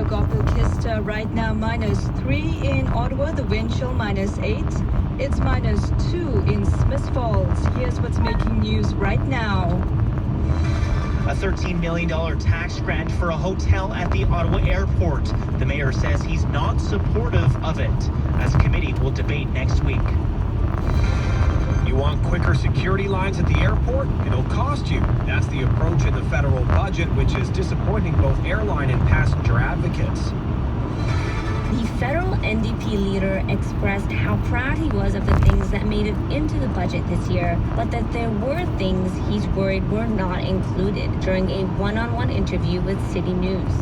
Kista right now -3 in Ottawa, the wind chill -8. It's -2 in Smith Falls. Here's what's making news right now. A $13 million tax grant for a hotel at the Ottawa airport. The mayor says he's not supportive of it, as committee will debate next week. You want quicker security lines at the airport? It'll cost you. That's the approach in the federal budget, which is disappointing both airline and passenger advocates. The federal NDP leader expressed how proud he was of the things that made it into the budget this year, but that there were things he's worried were not included during a one-on-one interview with City News.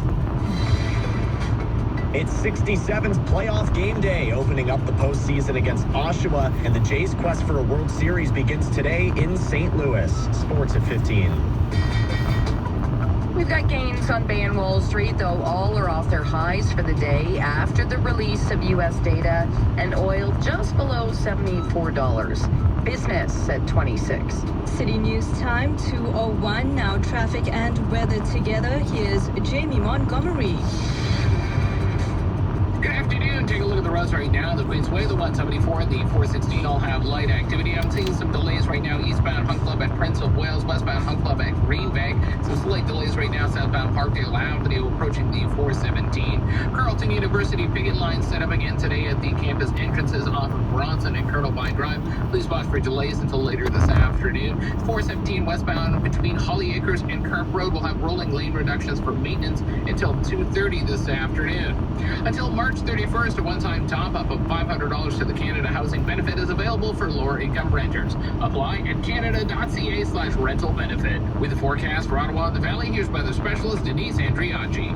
It's 67th playoff game day, opening up the postseason against Oshawa, and the Jays' quest for a World Series begins today in St. Louis. Sports at 15. We've got gains on Bay and Wall Street, though all are off their highs for the day after the release of U.S. data, and oil just below $74. Business at 26. City News time 2:01 now. Traffic and weather together. Here's Jamie Montgomery. Good afternoon. Take a look at the roads right now. The Queensway, the 174, and the 416 all have light activity. I'm seeing some delays right now. Eastbound Hunt Club at Prince of Wales, westbound Hunt Club at Green Bank. Some slight delays right now. Southbound Parkdale Avenue approaching the 417. Carleton University picket line set up again today at the campus entrances off of Bronson and Colonel Vine Drive. Please watch for delays until later this afternoon. 417 westbound between Holly Acres and Carp Road will have rolling lane reductions for maintenance until 2:30 this afternoon. Until March 31st, a one-time top-up of $500 to the Canada Housing Benefit is available for lower-income renters. Apply at canada.ca/rental benefit. With the forecast for Ottawa and the Valley, here's weather specialist Denise Andriaggi.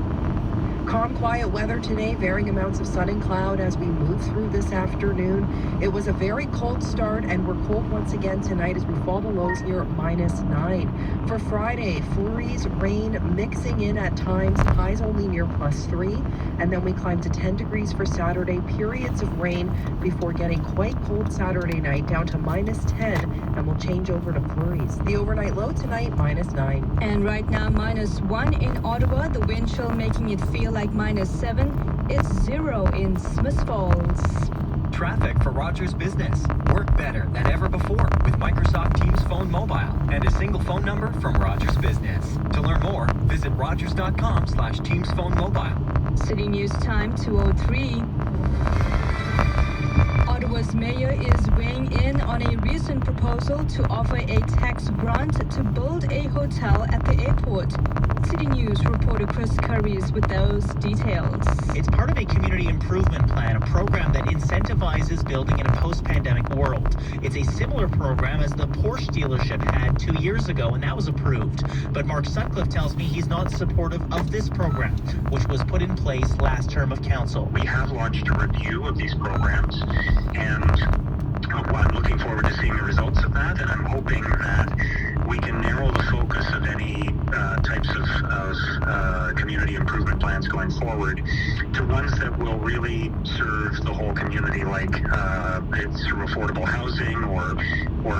Calm, quiet weather today, varying amounts of sun and cloud as we move through this afternoon. It was a very cold start, and we're cold once again tonight as we fall to lows near -9. For Friday, flurries, rain mixing in at times, highs only near +3. And then we climb to 10 degrees for Saturday, periods of rain before getting quite cold Saturday night down to -10, and we'll change over to flurries. The overnight low tonight, -9. And right now, -1 in Ottawa, the wind chill making it feel like -7. It's 0 in Smith Falls. Traffic for Rogers Business. Work better than ever before with Microsoft Teams Phone Mobile and a single phone number from Rogers Business. To learn more, visit rogers.com/Teams Phone Mobile. City News time 2:03. Ottawa's mayor is weighing in on a recent proposal to offer a tax grant to build a hotel at the airport. City News reporter Chris Curry is with those details. It's part of a community improvement plan, a program that incentivizes building in a post-pandemic world. It's a similar program as the Porsche dealership had 2 years ago, and that was approved. But Mark Sutcliffe tells me he's not supportive of this program, which was put in place last term of council. We have launched a review of these programs, and I'm looking forward to seeing the results of that, and I'm hoping that we can narrow the focus of any types of community improvement plans going forward to ones that will really serve the whole community, like it's through affordable housing or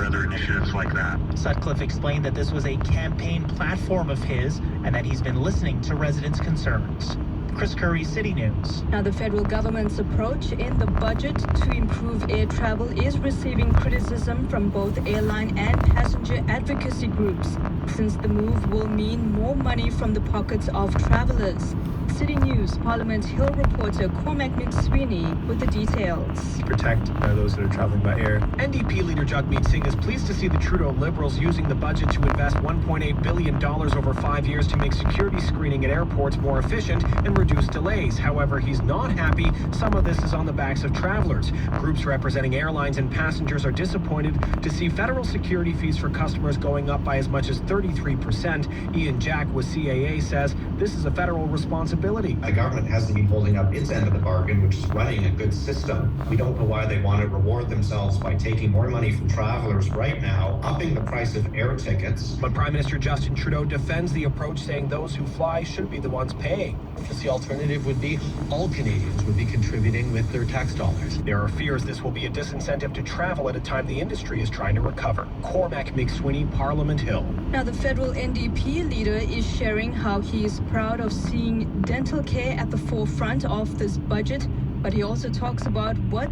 other initiatives like that. Sutcliffe explained that this was a campaign platform of his and that he's been listening to residents' concerns. Chris Curry, City News. Now, the federal government's approach in the budget to improve air travel is receiving criticism from both airline and passenger advocacy groups, since the move will mean more money from the pockets of travelers. City News Parliament Hill reporter Cormac McSweeney with the details. Protect those that are traveling by air. NDP leader Jagmeet Singh is pleased to see the Trudeau Liberals using the budget to invest $1.8 billion over 5 years to make security screening at airports more efficient and reduce delays. However, he's not happy some of this is on the backs of travelers. Groups representing airlines and passengers are disappointed to see federal security fees for customers going up by as much as 33%. Ian Jack with CAA says this is a federal responsibility. The government hasn't been holding up its end of the bargain, which is running a good system. We don't know why they want to reward themselves by taking more money from travelers right now, upping the price of air tickets. But Prime Minister Justin Trudeau defends the approach, saying those who fly should be the ones paying. The alternative would be all Canadians would be contributing with their tax dollars. There are fears this will be a disincentive to travel at a time the industry is trying to recover. Cormac McSweeney, Parliament Hill. Now, the federal NDP leader is sharing how he is proud of seeing dental care at the forefront of this budget, but he also talks about what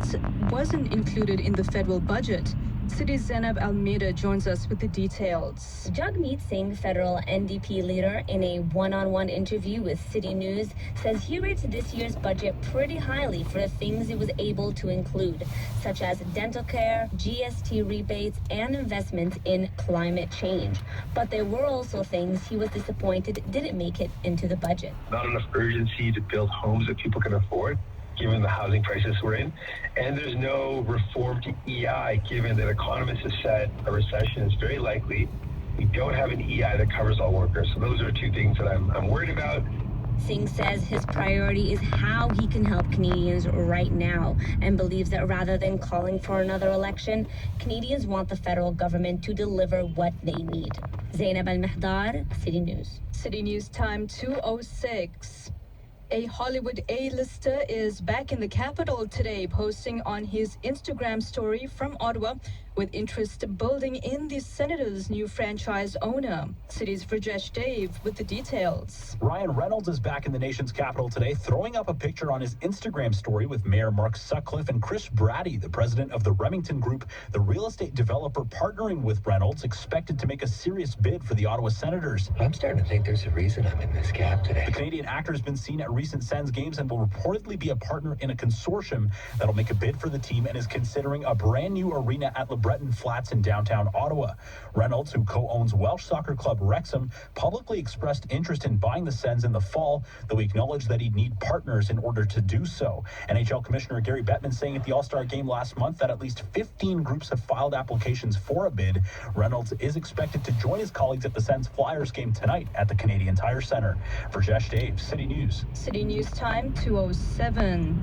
wasn't included in the federal budget. City Zainab Almeida joins us with the details. Jagmeet Singh, federal NDP leader, in a one-on-one interview with City News, says he rates this year's budget pretty highly for the things it was able to include, such as dental care, GST rebates, and investments in climate change. But there were also things he was disappointed didn't make it into the budget. Not enough urgency to build homes that people can afford, given the housing crisis we're in. And there's no reform to EI, given that economists have said a recession is very likely. We don't have an EI that covers all workers. So those are two things that I'm worried about. Singh says his priority is how he can help Canadians right now and believes that rather than calling for another election, Canadians want the federal government to deliver what they need. Zainab Al-Mahdar, City News. City News time 2:06. A Hollywood A-lister is back in the capital today, posting on his Instagram story from Ottawa with interest building in the Senators' new franchise owner. City's Rajesh Dave with the details. Ryan Reynolds is back in the nation's capital today, throwing up a picture on his Instagram story with Mayor Mark Sutcliffe and Chris Brady, the president of the Remington Group, the real estate developer partnering with Reynolds, expected to make a serious bid for the Ottawa Senators. I'm starting to think there's a reason I'm in this cab today. The Canadian actor has been seen at recent Sens games and will reportedly be a partner in a consortium that'll make a bid for the team and is considering a brand new arena at LeBreton Flats in downtown Ottawa. Reynolds, who co-owns Welsh soccer club Wrexham, publicly expressed interest in buying the Sens in the fall, though he acknowledged that he'd need partners in order to do so. NHL Commissioner Gary Bettman saying at the All-Star game last month that at least 15 groups have filed applications for a bid. Reynolds is expected to join his colleagues at the Sens Flyers game tonight at the Canadian Tire Centre. For Rajesh Dave, City News. City News time 2:07.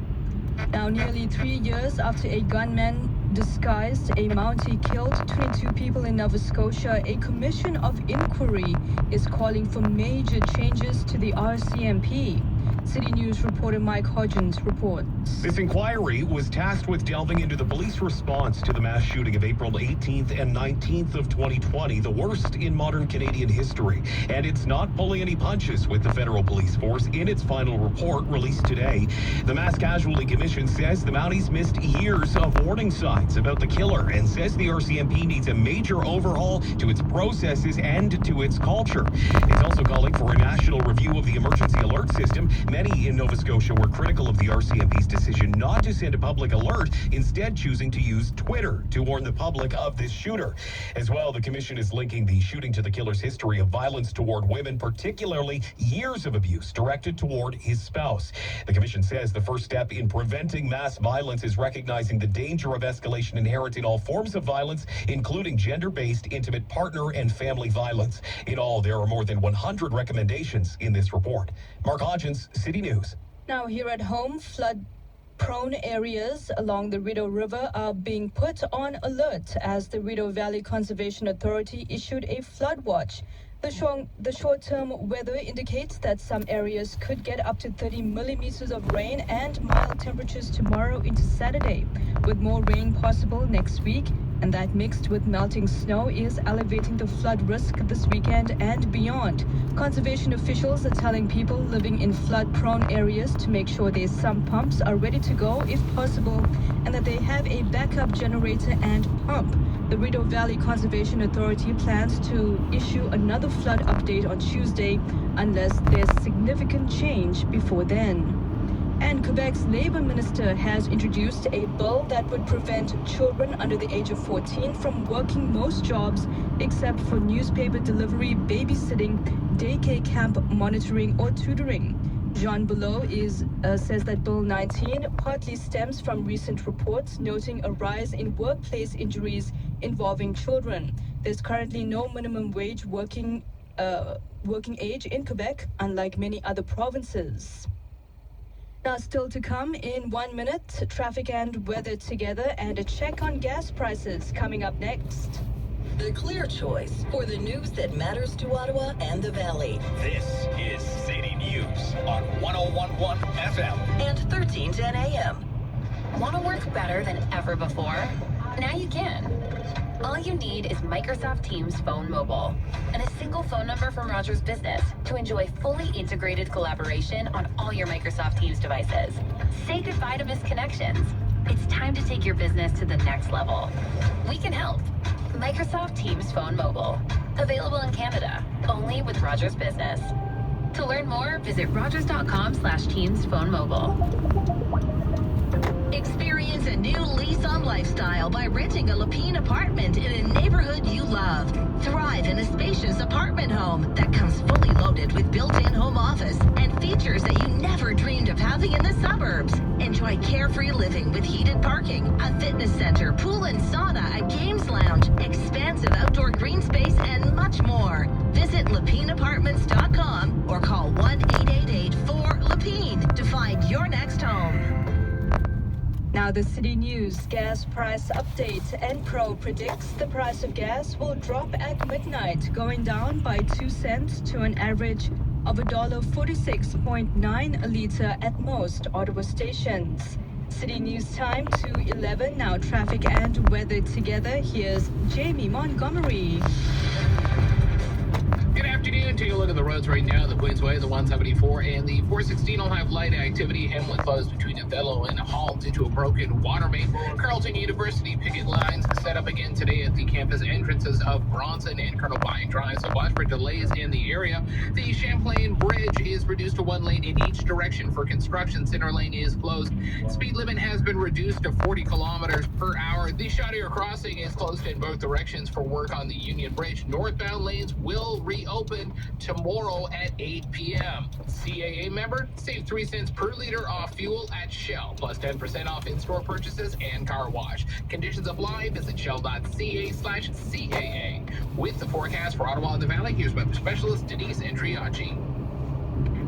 Now, nearly 3 years after a gunman disguised a Mountie killed 22 people in Nova Scotia, a commission of inquiry is calling for major changes to the RCMP. City News reporter Mike Hodgins reports. This inquiry was tasked with delving into the police response to the mass shooting of April 18th and 19th of 2020, the worst in modern Canadian history. And it's not pulling any punches with the federal police force in its final report released today. The Mass Casualty Commission says the Mounties missed years of warning signs about the killer and says the RCMP needs a major overhaul to its processes and to its culture. It's also calling for a national review of the emergency alert system. Many in Nova Scotia were critical of the RCMP's decision not to send a public alert, instead choosing to use Twitter to warn the public of this shooter. As well, the commission is linking the shooting to the killer's history of violence toward women, particularly years of abuse directed toward his spouse. The commission says the first step in preventing mass violence is recognizing the danger of escalation inherent in all forms of violence, including gender-based, intimate partner, and family violence. In all, there are more than 100 recommendations in this report. Mark Hodgins, City News. Now, here at home, flood-prone areas along the Rideau River are being put on alert as the Rideau Valley Conservation Authority issued a flood watch. The short-term weather indicates that some areas could get up to 30 millimeters of rain and mild temperatures tomorrow into Saturday, with more rain possible next week, and that mixed with melting snow is elevating the flood risk this weekend and beyond. Conservation officials are telling people living in flood-prone areas to make sure their sump pumps are ready to go if possible, and that they have a backup generator and pump. The Rideau Valley Conservation Authority plans to issue another flood update on Tuesday unless there's significant change before then. And Quebec's Labour Minister has introduced a bill that would prevent children under the age of 14 from working most jobs except for newspaper delivery, babysitting, daycare camp monitoring, or tutoring. Jean Below says that Bill 19 partly stems from recent reports noting a rise in workplace injuries involving children. There's currently no minimum wage working age in Quebec, unlike many other provinces. Now, still to come in 1 minute, traffic and weather together, and a check on gas prices coming up next. The clear choice for the news that matters to Ottawa and the Valley. This is City News on 101.1 FM and 1310 AM. Want to work better than ever before? Now you can. All you need is Microsoft Teams Phone Mobile and a single phone number from Rogers Business to enjoy fully integrated collaboration on all your Microsoft Teams devices. Say goodbye to missed connections. It's time to take your business to the next level. We can help. Microsoft Teams Phone Mobile. Available in Canada, only with Rogers Business. To learn more, visit rogers.com/Teams Phone Mobile. Experience a new lease on lifestyle by renting a Lapine apartment in a neighborhood you love. Thrive in a spacious apartment home that comes fully loaded with built-in home office and features that you never dreamed of having in the suburbs. Enjoy carefree living with heated parking, a fitness center, pool and sauna, a games lounge, expansive outdoor green space, and much more. Visit lapineapartments.com or call 1-888-4-LAPINE to find your next home. Now the City News gas price update. Enpro predicts the price of gas will drop at midnight, going down by 2 cents to an average of $1.46.9 a litre at most Ottawa stations. City News time 2:11. Now traffic and weather together. Here's Jamie Montgomery. Good afternoon. Take a look at the roads right now. The Queensway, the 174 and the 416 will have light activity. Hamlet closed between Othello and Halt due to a broken water main. Carleton University picket lines set up again today at the campus entrances of Bronson and Colonel Pine Drive. So watch for delays in the area. The Champlain Bridge is reduced to 1 lane in each direction for construction. Center lane is closed. Speed limit has been reduced to 40 kilometers per hour. The Chaudière crossing is closed in both directions for work on the Union Bridge. Northbound lanes will reopen tomorrow at 8 p.m. CAA member, save 3 cents per liter off fuel at Shell, plus 10% off in-store purchases and car wash. Conditions apply. Visit shell.ca/CAA. With the forecast for Ottawa and the Valley, here's weather specialist Denise Andriacci.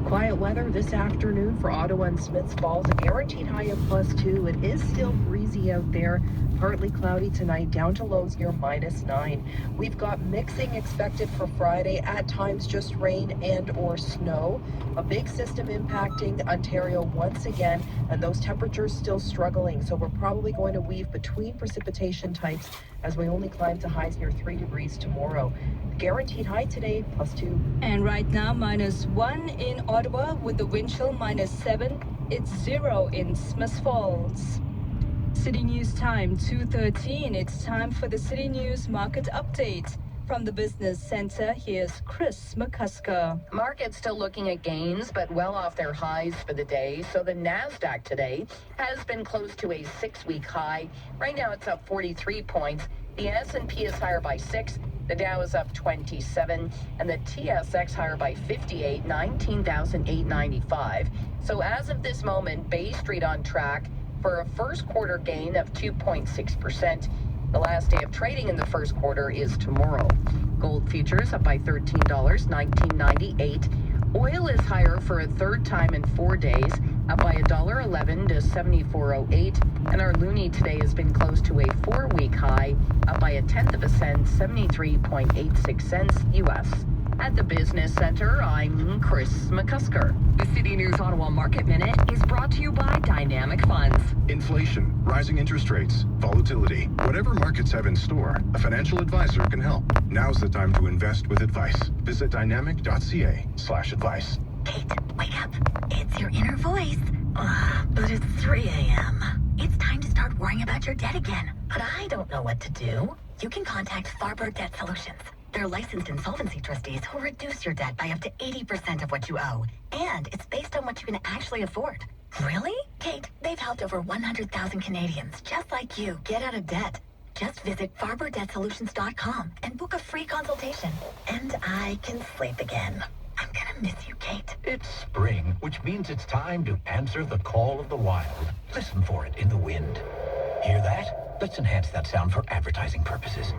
Quiet weather this afternoon for Ottawa and Smiths Falls. A guaranteed high of +2. It is still breezy out there. Partly cloudy tonight, down to lows near -9. We've got mixing expected for Friday, at times just rain and or snow. A big system impacting Ontario once again, and those temperatures still struggling. So we're probably going to weave between precipitation types as we only climb to highs near 3 degrees tomorrow. The guaranteed high today, +2. And right now, -1 in Ottawa with the wind chill -7. It's 0 in Smiths Falls. City News time 2:13. It's time for the City News market update. From the Business Center, here's Chris McCusker. Markets still looking at gains, but well off their highs for the day. So the NASDAQ today has been close to a 6-week high. Right now it's up 43 points. The S&P is higher by 6. The Dow is up 27, and the TSX higher by 58, 19,895. So as of this moment, Bay Street on track for a first quarter gain of 2.6%. The last day of trading in the first quarter is tomorrow. Gold futures up by $13, $19.98. Oil is higher for a third time in 4 days, up by $1.11 to $74.08. And our loonie today has been close to a 4-week high, up by 1/10 cent, 73.86 cents U.S. At the Business Center, I'm Chris McCusker. The City News Ottawa Market Minute is brought to you by Dynamic Funds. Inflation, rising interest rates, volatility. Whatever markets have in store, a financial advisor can help. Now's the time to invest with advice. Visit dynamic.ca/advice. Kate, wake up. It's your inner voice. But it's 3 a.m. It's time to start worrying about your debt again. But I don't know what to do. You can contact Farber Debt Solutions. They're licensed insolvency trustees who reduce your debt by up to 80% of what you owe. And it's based on what you can actually afford. Really? Kate, they've helped over 100,000 Canadians just like you get out of debt. Just visit FarberDebtSolutions.com and book a free consultation. And I can sleep again. I'm gonna miss you, Kate. It's spring, which means it's time to answer the call of the wild. Listen for it in the wind. Hear that? Let's enhance that sound for advertising purposes.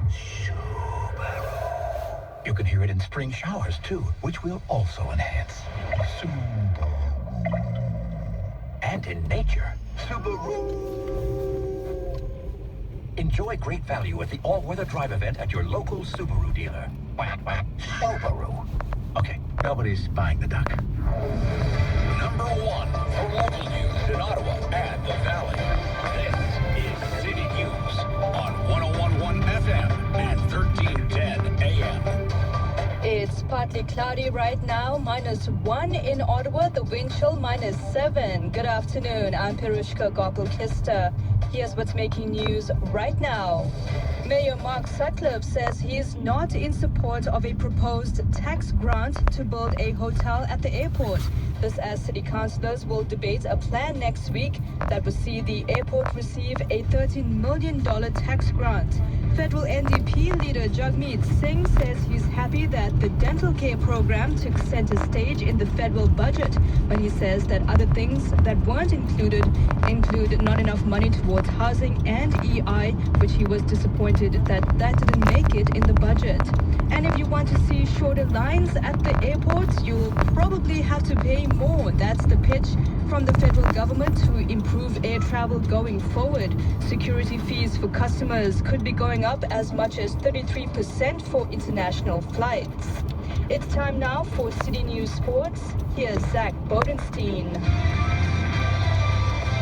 You can hear it in spring showers, too, which we'll also enhance. Subaru. And in nature, Subaru. Enjoy great value at the all-weather drive event at your local Subaru dealer. Whack, whack, Subaru. Okay, nobody's buying the duck. #1 for local news in Ottawa and the Valley. This is City News on 101.1 FM. Cloudy right now, -1 in Ottawa, the wind chill -7. Good afternoon, I'm Pirushka Gokul-Kista. Here's what's making news right now. Mayor Mark Sutcliffe says he is not in support of a proposed tax grant to build a hotel at the airport. This as city councillors will debate a plan next week that will see the airport receive a $13 million tax grant. Federal NDP leader Jagmeet Singh says he's happy that the dental care program took center stage in the federal budget, but he says that other things that weren't included include not enough money towards housing and EI, which he was disappointed that didn't make it in the budget. And if you want to see shorter lines at the airport, you'll probably have to pay more. That's the pitch from the federal government to improve air travel going forward. Security fees for customers could be going up as much as 33% for international flights. It's time now for City News Sports. Here's Zach Bodenstein.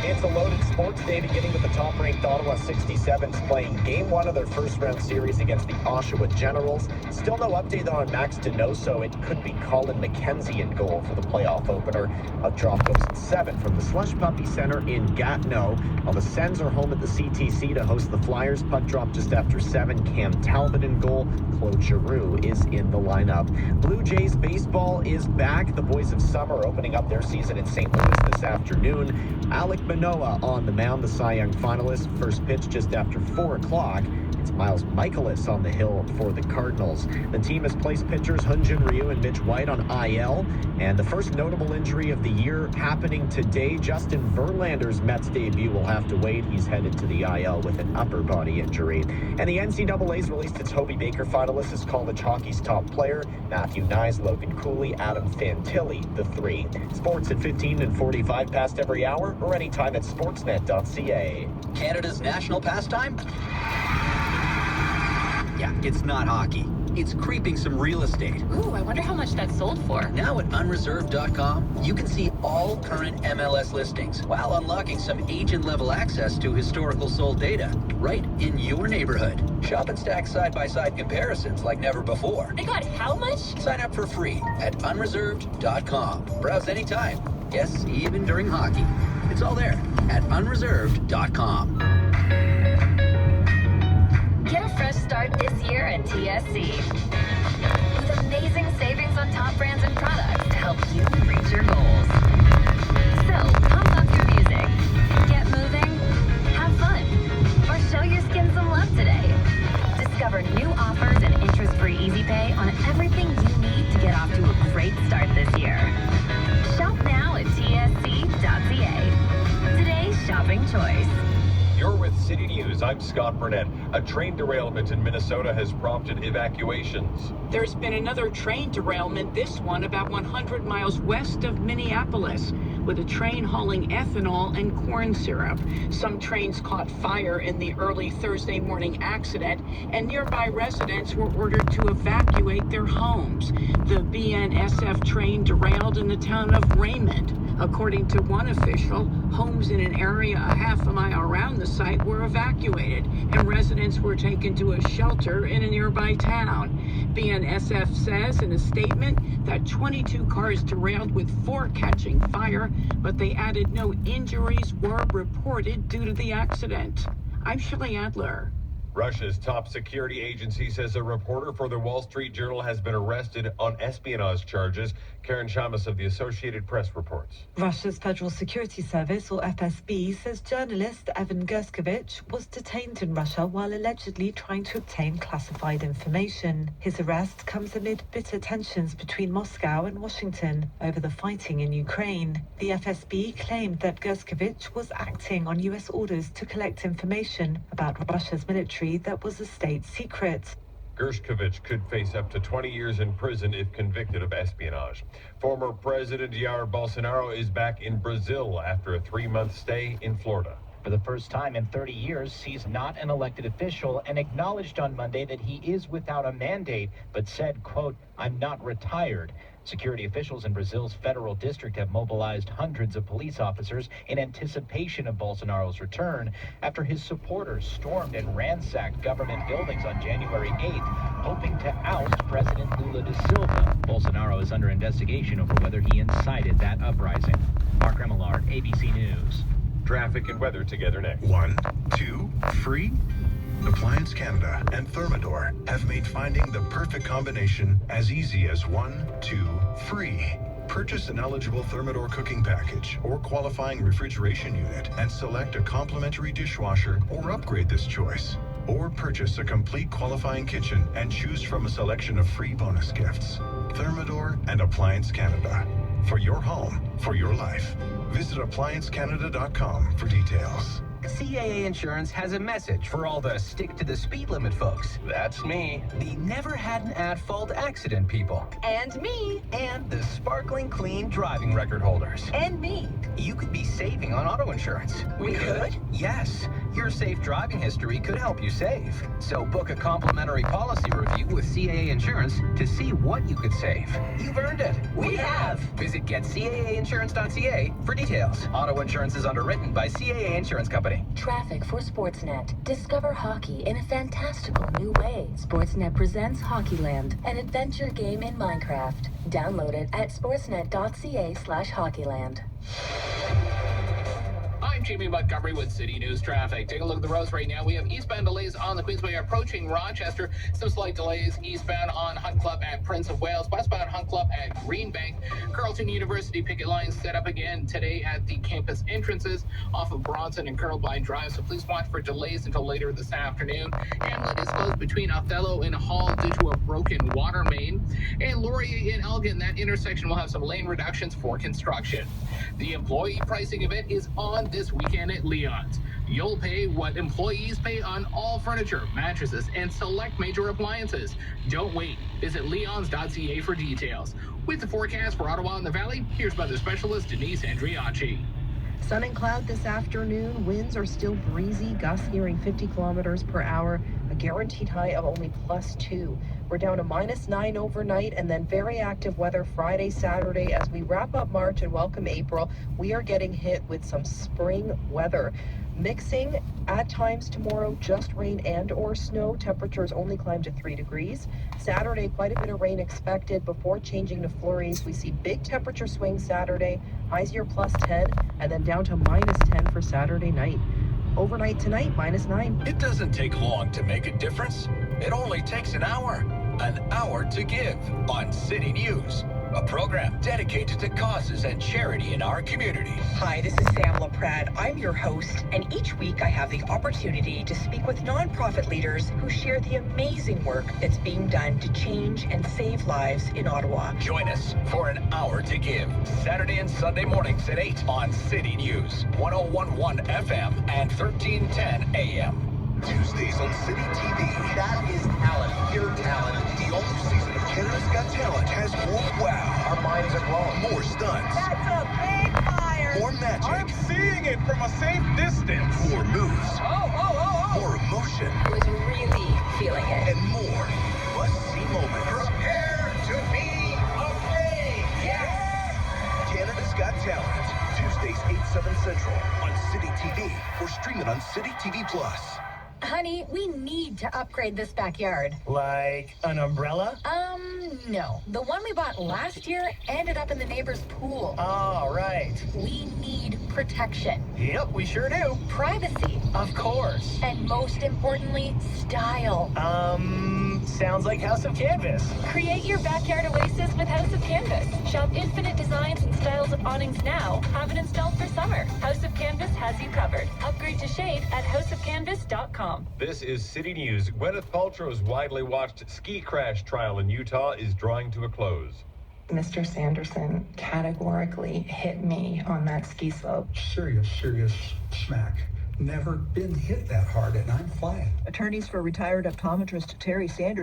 It's a loaded sports day, beginning with the top-ranked Ottawa 67s playing Game 1 of their first-round series against the Oshawa Generals. Still no update on Max Donoso. It could be Colin McKenzie in goal for the playoff opener. A drop goes at 7 from the Slush Puppy Center in Gatineau. While the Sens are home at the CTC to host the Flyers. Puck drop just after 7. Cam Talbot in goal. Claude Giroux is in the lineup. Blue Jays baseball is back. The Boys of Summer opening up their season in St. Louis this afternoon. Alec Manoah on the mound, the Cy Young finalist. First pitch just after 4 o'clock. It's Miles Michaelis on the hill for the Cardinals. The team has placed pitchers Hyunjin Ryu and Mitch White on IL. And the first notable injury of the year happening today. Justin Verlander's Mets debut will have to wait. He's headed to the IL with an upper body injury. And the NCAA's released its Hobey Baker finalists as college hockey's top player. Matthew Nyes, Logan Cooley, Adam Fantilli, the 3. Sports at 15 and 45 past every hour or anytime at sportsnet.ca. Canada's national pastime? Yeah, it's not hockey. It's creeping some real estate. Ooh, I wonder how much that sold for. Now at unreserved.com, you can see all current MLS listings while unlocking some agent-level access to historical sold data right in your neighborhood. Shop and stack side-by-side comparisons like never before. They got how much? Sign up for free at unreserved.com. Browse anytime. Yes, even during hockey. It's all there at unreserved.com. Get a fresh start this year at TSC. With amazing savings on top brands and products to help you reach your goals. So, pump up your music, get moving, have fun, or show your skin some love today. Discover new offers and interest-free Easy Pay on everything you need to get off to a great start this year. Shop now at tsc.ca. Today's shopping choice. You're with City News. I'm Scott Burnett. A train derailment in Minnesota has prompted evacuations. There's been another train derailment, this one about 100 miles west of Minneapolis, with a train hauling ethanol and corn syrup. Some trains caught fire in the early Thursday morning accident, and nearby residents were ordered to evacuate their homes. The BNSF train derailed in the town of Raymond. According to one official, homes in an area a half a mile around the site were evacuated, and residents were taken to a shelter in a nearby town. BNSF says in a statement that 22 cars derailed with 4 catching fire, but they added no injuries were reported due to the accident. I'm Shelley Adler. Russia's top security agency says a reporter for the Wall Street Journal has been arrested on espionage charges. Karen Shamus of the Associated Press reports. Russia's Federal Security Service, or FSB, says journalist Evan Gershkovich was detained in Russia while allegedly trying to obtain classified information. His arrest comes amid bitter tensions between Moscow and Washington over the fighting in Ukraine. The FSB claimed that Gershkovich was acting on U.S. orders to collect information about Russia's military that was a state secret. Gershkovich could face up to 20 years in prison if convicted of espionage. Former President Jair Bolsonaro is back in Brazil after a 3-month stay in Florida. For the first time in 30 years, he's not an elected official and acknowledged on Monday that he is without a mandate, but said, quote, "I'm not retired." Security officials in Brazil's federal district have mobilized hundreds of police officers in anticipation of Bolsonaro's return after his supporters stormed and ransacked government buildings on January 8th, hoping to oust President Lula da Silva. Bolsonaro is under investigation over whether he incited that uprising. Mark Remillard, ABC News. Traffic and weather together next. 1, 2, free? Appliance Canada and Thermador have made finding the perfect combination as easy as 1, 2, free. Purchase an eligible Thermador cooking package or qualifying refrigeration unit and select a complimentary dishwasher or upgrade this choice. Or purchase a complete qualifying kitchen and choose from a selection of free bonus gifts. Thermador and Appliance Canada. For your home, for your life. Visit appliancecanada.com for details. CAA Insurance has a message for all the stick-to-the-speed limit folks. That's me. The never-had-an-at-fault accident people. And me. And the sparkling clean driving record holders. And me. You could be saving on auto insurance. We could? Yes. Your safe driving history could help you save. So book a complimentary policy review with CAA Insurance to see what you could save. You've earned it. We have. Visit getcaainsurance.ca for details. Auto insurance is underwritten by CAA Insurance Company. Traffic for Sportsnet. Discover hockey in a fantastical new way. Sportsnet presents Hockeyland, an adventure game in Minecraft. Download it at sportsnet.ca/hockeyland. I'm Jamie Montgomery with City News Traffic. Take a look at the roads right now. We have eastbound delays on the Queensway approaching Rochester. Some slight delays eastbound on Hunt Club at Prince of Wales. Westbound Hunt Club at Greenbank. Carleton University picket lines set up again today at the campus entrances off of Bronson and Curlbine Drive. So please watch for delays until later this afternoon. Hamlet is closed between Othello and Hall due to a broken water main. And Laurier and Elgin, that intersection will have some lane reductions for construction. The employee pricing event is on this weekend at Leon's. You'll pay what employees pay on all furniture, mattresses, and select major appliances. Don't wait. Visit leons.ca for details. With the forecast for Ottawa and the Valley, here's weather specialist Denise Andriacci. Sun and cloud this afternoon. Winds are still breezy, gusts nearing 50 kilometers per hour. A guaranteed high of only +2. We're down to -9 overnight, and then very active weather Friday, Saturday. As we wrap up March and welcome April, we are getting hit with some spring weather. Mixing at times tomorrow, just rain and or snow. Temperatures only climb to 3 degrees. Saturday, quite a bit of rain expected before changing to flurries. We see big temperature swings Saturday, highs near +10, and then down to -10 for Saturday night. Overnight tonight, -9. It doesn't take long to make a difference. It only takes an hour. An hour to give on City News, a program dedicated to causes and charity in our community. Hi, this is Sam LaPrade. I'm your host, and each week I have the opportunity to speak with nonprofit leaders who share the amazing work that's being done to change and save lives in Ottawa. Join us for an hour to give, Saturday and Sunday mornings at 8 on City News, 101.1 FM and 1310 AM. Tuesdays on City TV. That is talent, pure talent. The all-new season of Canada's Got Talent has more wow. Our minds are blown. More stunts. That's a big fire. More magic. I'm seeing it from a safe distance. More moves. Oh. More emotion. I was really feeling it. And more must-see moments. Prepare to be afraid. Yes. Canada's Got Talent. Tuesdays, 8/7 Central on City TV or stream it on City TV Plus. Honey, we need to upgrade this backyard. Like an umbrella? No. The one we bought last year ended up in the neighbor's pool. Oh, right. We need protection. Yep, we sure do. Privacy. Of course. And most importantly, style. Sounds like House of Canvas. Create your backyard oasis with House of Canvas. Shop infinite designs and styles of awnings now. Have it installed for summer. House of Canvas has you covered. Upgrade to shade at houseofcanvas.com. This is City News. Gwyneth Paltrow's widely watched ski crash trial in Utah is drawing to a close. Mr. Sanderson categorically hit me on that ski slope. Serious smack. Never been hit that hard, and I'm flying. Attorneys for retired optometrist Terry Sanderson